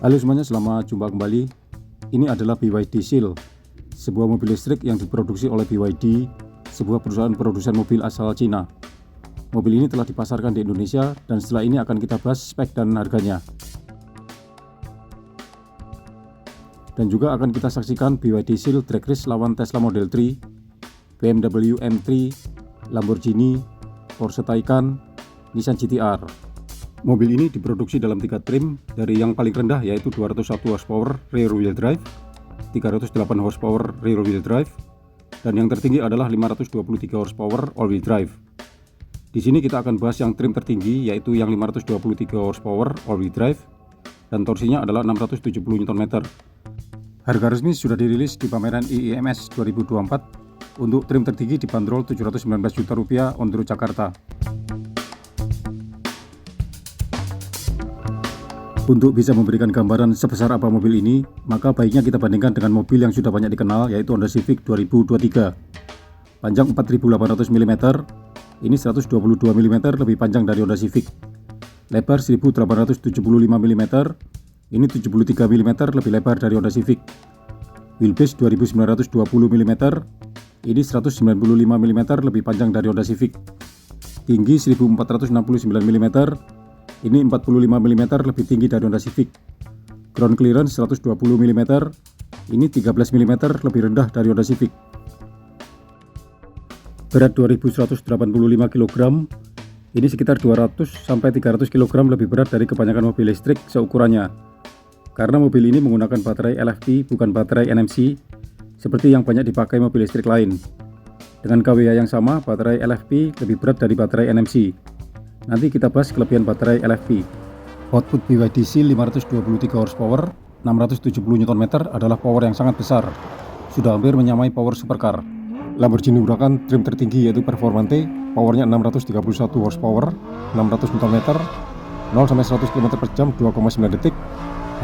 Halo semuanya, selamat jumpa kembali. Ini adalah BYD Seal, sebuah mobil listrik yang diproduksi oleh BYD, sebuah perusahaan produsen mobil asal Cina. Mobil ini telah dipasarkan di Indonesia dan setelah ini akan kita bahas spek dan harganya. Dan juga akan kita saksikan BYD Seal drag race lawan Tesla Model 3, BMW M3, Lamborghini, Porsche Taycan, Nissan GT-R. Mobil ini diproduksi dalam 3 trim, dari yang paling rendah yaitu 201 horsepower rear wheel drive, 308 horsepower rear wheel drive, dan yang tertinggi adalah 523 horsepower all wheel drive. Di sini kita akan bahas yang trim tertinggi yaitu yang 523 horsepower all wheel drive dan torsinya adalah 670 Nm. Harga resmi sudah dirilis di pameran IIMS 2024 untuk trim tertinggi dibanderol Rp719 juta on the road Jakarta. Untuk bisa memberikan gambaran sebesar apa mobil ini, maka baiknya kita bandingkan dengan mobil yang sudah banyak dikenal yaitu Honda Civic 2023. Panjang 4800 mm, ini 122 mm lebih panjang dari Honda Civic. Lebar 1875 mm, ini 73 mm lebih lebar dari Honda Civic. Wheelbase 2920 mm, ini 195 mm lebih panjang dari Honda Civic. Tinggi 1469 mm, ini 45 mm lebih tinggi dari Honda Civic. Ground clearance 120 mm, ini 13 mm lebih rendah dari Honda Civic. Berat 2185 kg, ini sekitar 200-300 kg lebih berat dari kebanyakan mobil listrik seukurannya. Karena mobil ini menggunakan baterai LFP bukan baterai NMC, seperti yang banyak dipakai mobil listrik lain. Dengan KWH yang sama, baterai LFP lebih berat dari baterai NMC. Nanti kita bahas kelebihan baterai LFP. Output BYD Seal 523 horsepower, 670 Nm adalah power yang sangat besar. Sudah hampir menyamai power supercar. Lamborghini Huracan trim tertinggi yaitu Performante, powernya 631 horsepower, 600 Nm, 0-100 km/jam 2,9 detik,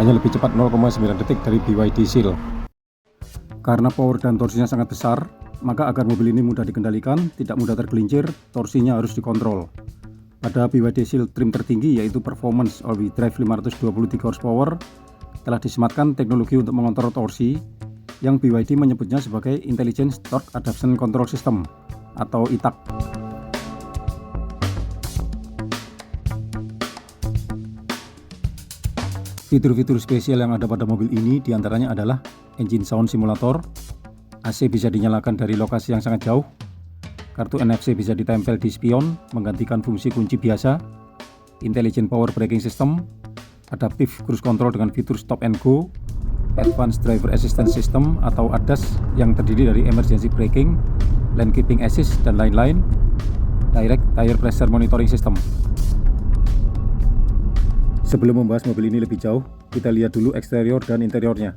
hanya lebih cepat 0,9 detik dari BYD Seal. Karena power dan torsinya sangat besar, maka agar mobil ini mudah dikendalikan, tidak mudah tergelincir, torsinya harus dikontrol. Pada BYD Seal trim tertinggi yaitu Performance All Wheel Drive 523 horsepower telah disematkan teknologi untuk mengontrol torsi yang BYD menyebutnya sebagai Intelligent Torque Adaptation Control System atau ITAC. Fitur-fitur spesial yang ada pada mobil ini diantaranya adalah Engine Sound Simulator, AC bisa dinyalakan dari lokasi yang sangat jauh, kartu NFC bisa ditempel di spion menggantikan fungsi kunci biasa, Intelligent Power Braking System, Adaptive Cruise Control dengan fitur Stop and Go, Advanced Driver Assistance System atau ADAS yang terdiri dari Emergency Braking, Lane Keeping Assist dan lain-lain, Direct Tire Pressure Monitoring System. Sebelum membahas mobil ini lebih jauh, kita lihat dulu eksterior dan interiornya.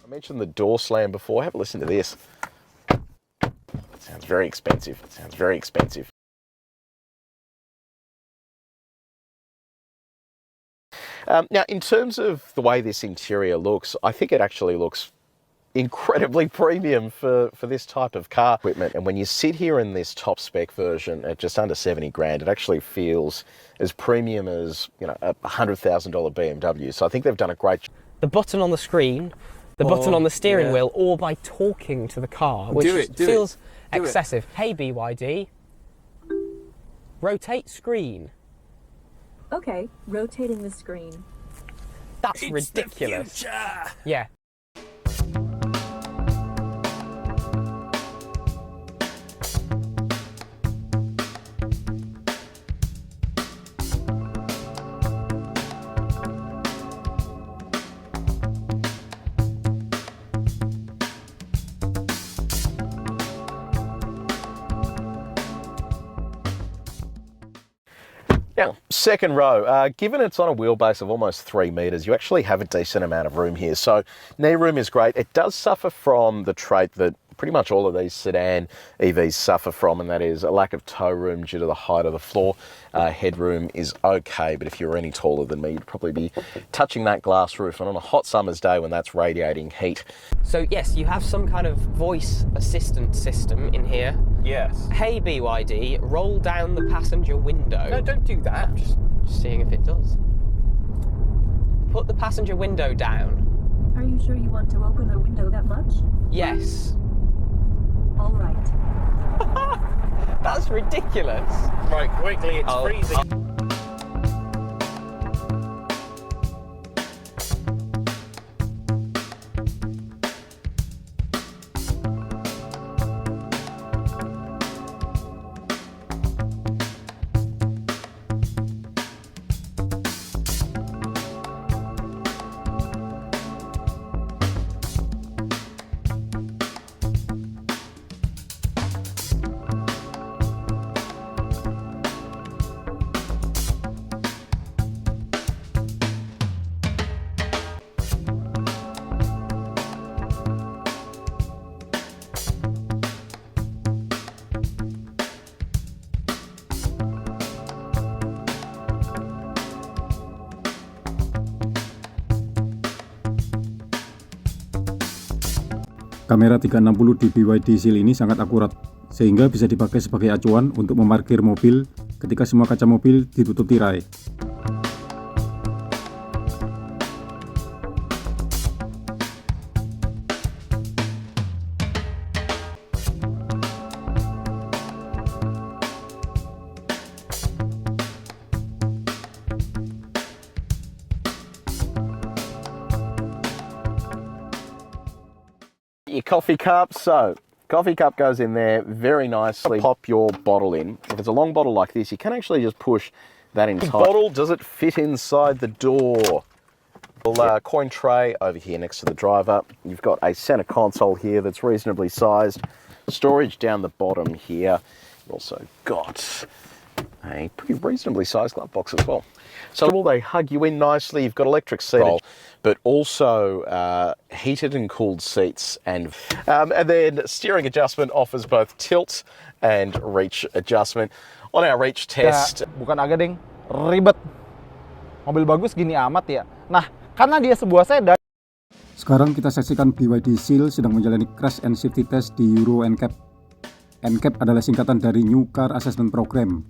I mentioned the door slam before. Have a listen to this. It sounds very expensive. It sounds very expensive. Now, in terms of the way this interior looks, I think it actually looks incredibly premium for this type of car equipment. And when you sit here in this top spec version at just under 70 grand, it actually feels as premium as, you know, a $100,000 BMW. So I think they've done a great job. The button on the screen, the button on the steering wheel, or by talking to the car, which feels excessive. Hey BYD, rotate screen. Okay, rotating the screen. That's ridiculous. Yeah. Now, second row, given it's on a wheelbase of almost 3 metres, you actually have a decent amount of room here. So knee room is great. It does suffer from the trait that pretty much all of these sedan EVs suffer from, and that is a lack of toe room due to the height of the floor. Headroom is okay, but if you're any taller than me, you'd probably be touching that glass roof, and on a hot summer's day when that's radiating heat. So yes, you have some kind of voice assistant system in here. Yes. Hey BYD, roll down the passenger window. No, don't do that. Just seeing if it does. Put the passenger window down. Are you sure you want to open the window that much? Yes. All right. That's ridiculous. Right, quickly, it's freezing. Kamera 360 di BYD Seal ini sangat akurat, sehingga bisa dipakai sebagai acuan untuk memarkir mobil ketika semua kaca mobil ditutup tirai. Your coffee cup, so coffee cup goes in there very nicely. Pop your bottle in. If it's a long bottle like this, you can actually just push that entire bottle. Does it fit inside the door? Well, coin tray over here next to the driver. You've got a center console here that's reasonably sized. Storage down the bottom here. You've also got a pretty reasonably sized glove box as well. So they hug you in nicely. You've got electric seat, but also heated and cooled seats, and then steering adjustment offers both tilt and reach adjustment. On our reach test, Bukan agak ding, ribet. Mobil bagus gini amat ya. Nah, karena dia sebuah sedan. Sekarang kita saksikan BYD Seal sedang menjalani crash and safety test di Euro NCAP. NCAP adalah singkatan dari New Car Assessment Program.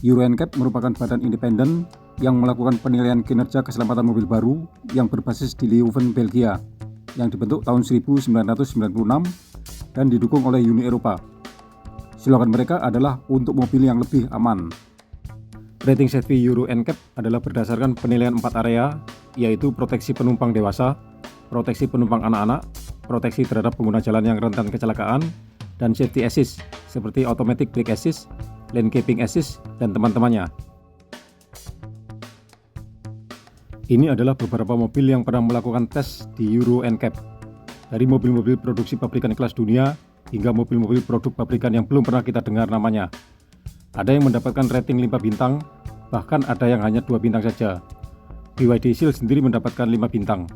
Euro NCAP merupakan badan independen yang melakukan penilaian kinerja keselamatan mobil baru yang berbasis di Leuven, Belgia, yang dibentuk tahun 1996 dan didukung oleh Uni Eropa. Slogan mereka adalah untuk mobil yang lebih aman. Rating safety Euro NCAP adalah berdasarkan penilaian 4 area, yaitu proteksi penumpang dewasa, proteksi penumpang anak-anak, proteksi terhadap pengguna jalan yang rentan kecelakaan, dan safety assist seperti automatic brake assist, lane keeping assist, dan teman-temannya. Ini adalah beberapa mobil yang pernah melakukan tes di Euro NCAP. Dari mobil-mobil produksi pabrikan kelas dunia hingga mobil-mobil produk pabrikan yang belum pernah kita dengar namanya. Ada yang mendapatkan rating 5 bintang, bahkan ada yang hanya 2 bintang saja. BYD Seal sendiri mendapatkan 5 bintang.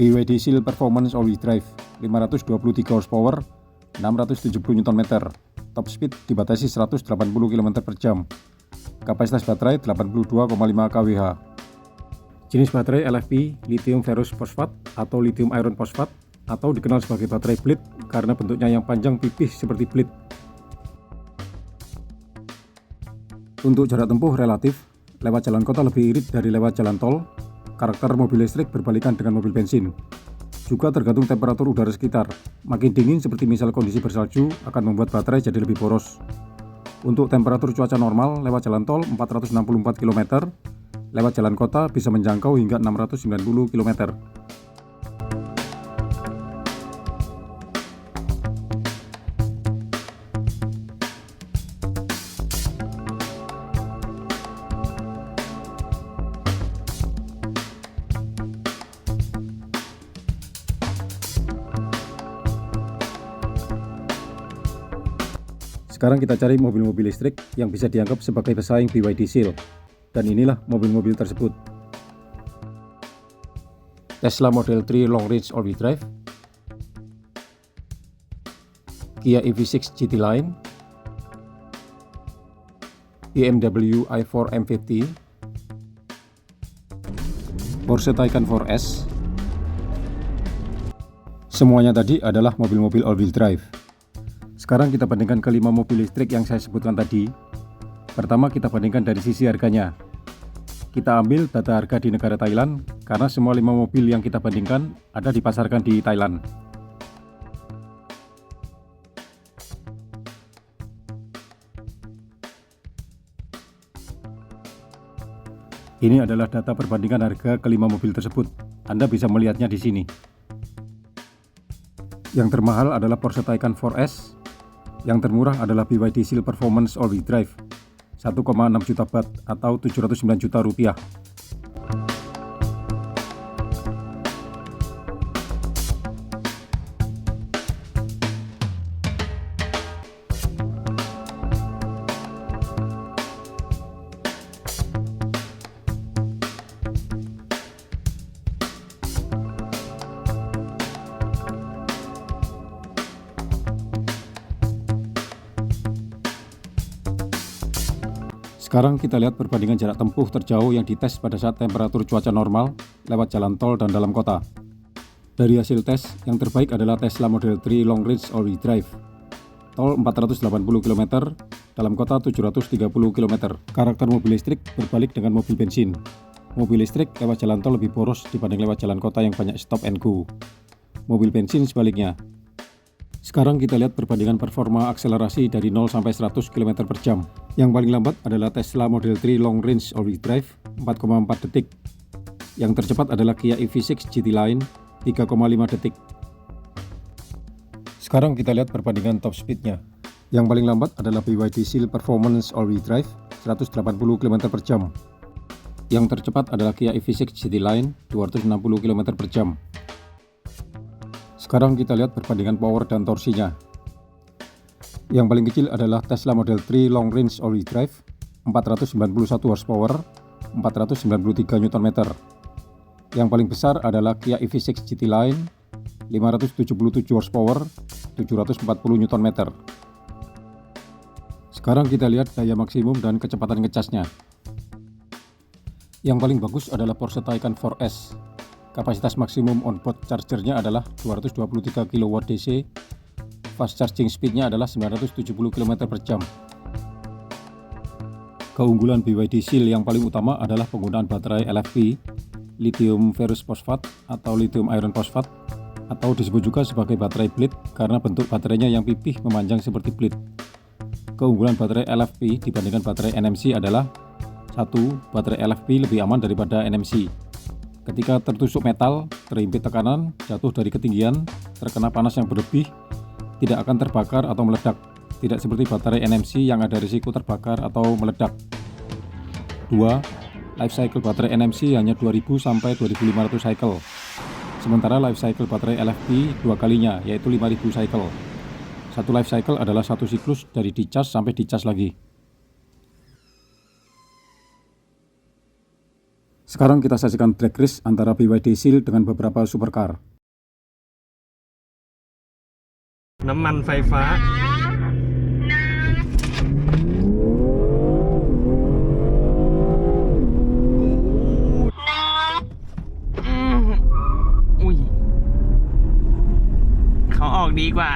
BYD Seal Performance All-Wheel Drive 523 horsepower, 670 Nm. Top speed dibatasi 180 km per jam. Kapasitas baterai 82,5 kWh. Jenis baterai LFP lithium ferrous phosphate atau lithium iron phosphate, atau dikenal sebagai baterai blade karena bentuknya yang panjang pipih seperti blade. Untuk jarak tempuh relatif, lewat jalan kota lebih irit dari lewat jalan tol. Karakter mobil listrik berbalikan dengan mobil bensin. Juga tergantung temperatur udara sekitar. Makin dingin seperti misal kondisi bersalju akan membuat baterai jadi lebih boros. Untuk temperatur cuaca normal lewat jalan tol 464 km, lewat jalan kota bisa menjangkau hingga 690 km. Sekarang kita cari mobil-mobil listrik yang bisa dianggap sebagai pesaing BYD Seal. Dan inilah mobil-mobil tersebut. Tesla Model 3 Long Range All-Wheel Drive, Kia EV6 GT Line, BMW i4 M50, Porsche Taycan 4S. Semuanya tadi adalah mobil-mobil all-wheel drive. Sekarang kita bandingkan kelima mobil listrik yang saya sebutkan tadi. Pertama kita bandingkan dari sisi harganya. Kita ambil data harga di negara Thailand karena semua 5 mobil yang kita bandingkan ada dipasarkan di Thailand. Ini adalah data perbandingan harga kelima mobil tersebut. Anda bisa melihatnya di sini. Yang termahal adalah Porsche Taycan 4S. Yang termurah adalah BYD Seal Performance All-Wheel Drive 1,6 juta baht atau 709 juta rupiah. Sekarang kita lihat perbandingan jarak tempuh terjauh yang dites pada saat temperatur cuaca normal lewat jalan tol dan dalam kota. Dari hasil tes, yang terbaik adalah Tesla Model 3 Long Range All-Wheel Drive. Tol 480 km, dalam kota 730 km. Karakter mobil listrik berbalik dengan mobil bensin. Mobil listrik lewat jalan tol lebih boros dibanding lewat jalan kota yang banyak stop and go. Mobil bensin sebaliknya. Sekarang kita lihat perbandingan performa akselerasi dari 0 sampai 100 km per jam. Yang paling lambat adalah Tesla Model 3 Long Range All-Wheel Drive 4,4 detik. Yang tercepat adalah Kia EV6 GT Line 3,5 detik. Sekarang kita lihat perbandingan top speednya. Yang paling lambat adalah BYD Seal Performance All-Wheel Drive 180 km per jam. Yang tercepat adalah Kia EV6 GT Line 260 km per jam. Sekarang kita lihat perbandingan power dan torsinya. Yang paling kecil adalah Tesla Model 3 Long Range All-Wheel Drive 491 horsepower, 493 Nm. Yang paling besar adalah Kia EV6 GT Line 577 horsepower, 740 Nm. Sekarang kita lihat daya maksimum dan kecepatan ngecasnya. Yang paling bagus adalah Porsche Taycan 4S. Kapasitas maksimum onboard chargernya adalah 223 kW DC. Fast charging speednya adalah 970 km per jam. Keunggulan BYD Seal yang paling utama adalah penggunaan baterai LFP, lithium ferrous phosphate atau lithium iron phosphate, atau disebut juga sebagai baterai blade karena bentuk baterainya yang pipih memanjang seperti blade. Keunggulan baterai LFP dibandingkan baterai NMC adalah: 1. Baterai LFP lebih aman daripada NMC. Ketika tertusuk metal, terhimpit tekanan, jatuh dari ketinggian, terkena panas yang berlebih, tidak akan terbakar atau meledak. Tidak seperti baterai NMC yang ada risiko terbakar atau meledak. 2. Life cycle baterai NMC hanya 2000 sampai 2500 cycle. Sementara life cycle baterai LFP 2 kalinya, yaitu 5000 cycle. Satu life cycle adalah satu siklus dari dicas sampai dicas lagi. Sekarang kita saksikan drag race antara BYD Seal dengan beberapa supercar. น้ำมันไฟฟ้า อุ้ยเขาออกดีกว่า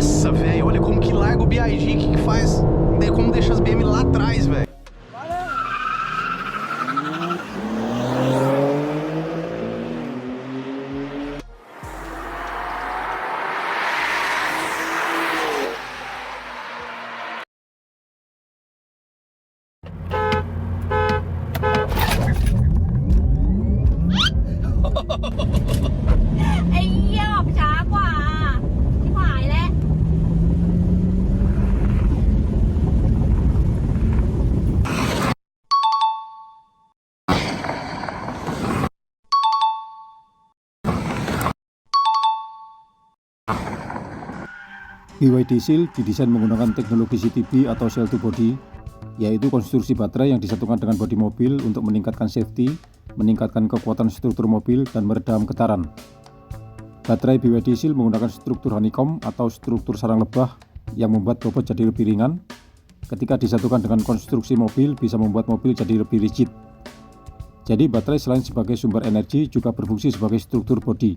Nossa, velho, olha como que larga o BIG, que faz, como deixa as BM lá atrás, velho. BYD Seal didesain menggunakan teknologi CTB atau Cell to Body, yaitu konstruksi baterai yang disatukan dengan bodi mobil untuk meningkatkan safety, meningkatkan kekuatan struktur mobil, dan meredam getaran. Baterai BYD Seal menggunakan struktur honeycomb atau struktur sarang lebah yang membuat bobot jadi lebih ringan. Ketika disatukan dengan konstruksi mobil, bisa membuat mobil jadi lebih rigid. Jadi baterai selain sebagai sumber energi juga berfungsi sebagai struktur bodi.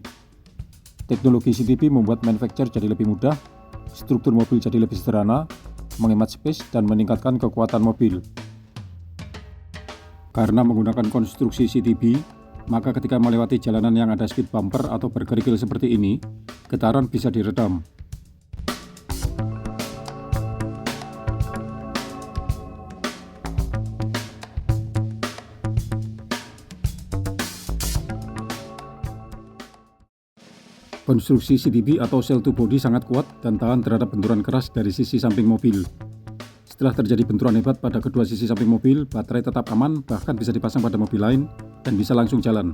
Teknologi CTB membuat manufacture jadi lebih mudah, struktur mobil jadi lebih sederhana, menghemat space, dan meningkatkan kekuatan mobil. Karena menggunakan konstruksi CTB, maka ketika melewati jalanan yang ada speed bumper atau berkerikil seperti ini, getaran bisa diredam. Konstruksi CTB atau Cell to Body sangat kuat dan tahan terhadap benturan keras dari sisi samping mobil. Setelah terjadi benturan hebat pada kedua sisi samping mobil, baterai tetap aman, bahkan bisa dipasang pada mobil lain dan bisa langsung jalan.